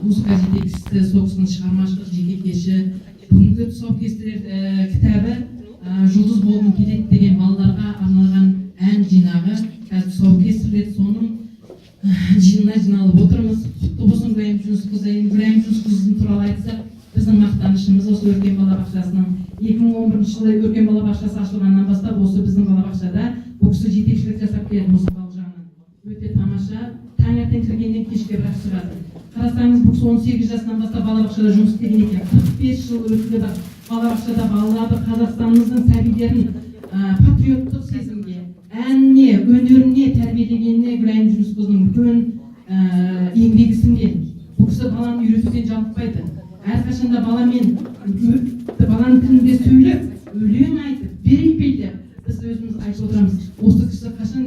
музыка жетекшісі, сол кісінің шығармашылық жеке кеші, бүгінгі тұсаукесер кітабы жұлдыз болғым келеді деген балаларға арналған ән жинағы. Қазір тұсаукесер соның жиынына жиналып отырмыз. Құтты болсын Гүлайым Жүнісқызы. Гүлайым Жүнісқызы туралы айтсақ, біздің мақтанышымыз осы Өркен балабақшасының 2011 жылы Өркен балабақшасы ашылғаннан бастап осы біздің балабақшада бұл кісі жетекшілік жасап келеді музыкалық жағынан. Өте тамаша. Таңертең кіргеннен кешке бірақ шығады. Қарасаңыз, бұл 18 жасынан бастап балабақшада жұмыс істеген екен. 45 жыл өтілі бар. Балабақшада балаларды, Қазақстанымыздың сәбилерін патриоттық сезімге, әніне, өнеріне тәрбиелегеніне Гүлайым Жүнісқызының үлкен еңбегі сіңген. Бұл кісі баланы үйретуден жалықпайды. Әрқашанда баланың тілінде сөйлеп, өлең айтып, берейпейді. Біз өзіміз айтып отырамыз. Осы кісі қашан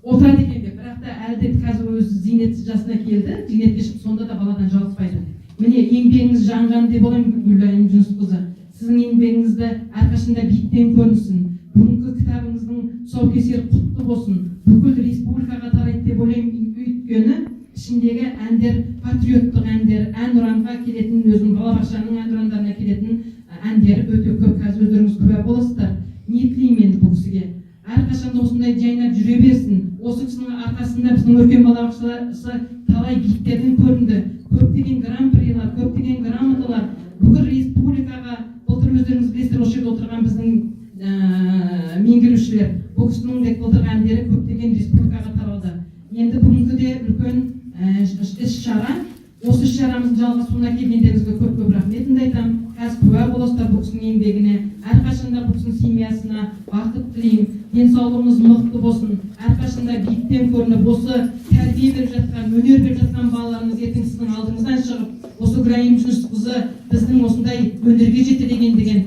отырады екен деп, бірақ та әлде қазір өзі зейнет жасына келді, зейнетке шығып, сонда да баладан жалықпайды. Міне еңбегіңіз жанған деп ойлаймын, Гүлайым Жүнісқызы. Сіздің еңбегіңізді әрқашанда биіктен көрінсін. Бүгінгі кітабыңыздың тұсаукесері құтты болсын. Бүкіл республикаға тарайды деп ойлаймын, өйткені ішіндегі әндер патриоттық әндер, әнұранға келетін, өзінің балабақшаның әнұрандарына келетін әндері өте көп. Қазір өздеріңіз куә боласыздар. Не тілеймін бұл кісіге? Әрқашанда осындай жайнап жүре берсін. Осы кісінің арқасында біздің Өркен балабақшасы талай биіктерден көрінді. Көптеген гран-прилар, көптеген грамоталар бүкіл республикаға, былтыр өздеріңіз білесіздер, осы жерде отырған біздің меңгерушілер, бұл кісінің де былтырғы әндері көптеген республикаға таралды. Енді бүгінгі де үлкен іс-шара. Осы іс-шарамыздың жалғасуына келгендеріңізге көп рахметімді айтамын. Қазір куә боласыздар бұл кісінің еңбегіне. Әрқашанда бұл кісінің семьясына бақыт тілеймін. Денсаулығыңыз мықты болсын. Әрқашанда биіктен көрініп, осы тәрбие беріп жатқан, өнер беріп жатқан балаларыңыз ертең сіздің алдыңыздан шығып, осы Гүлайым Жүнісқызы біздің осындай өнерге жетелеген деген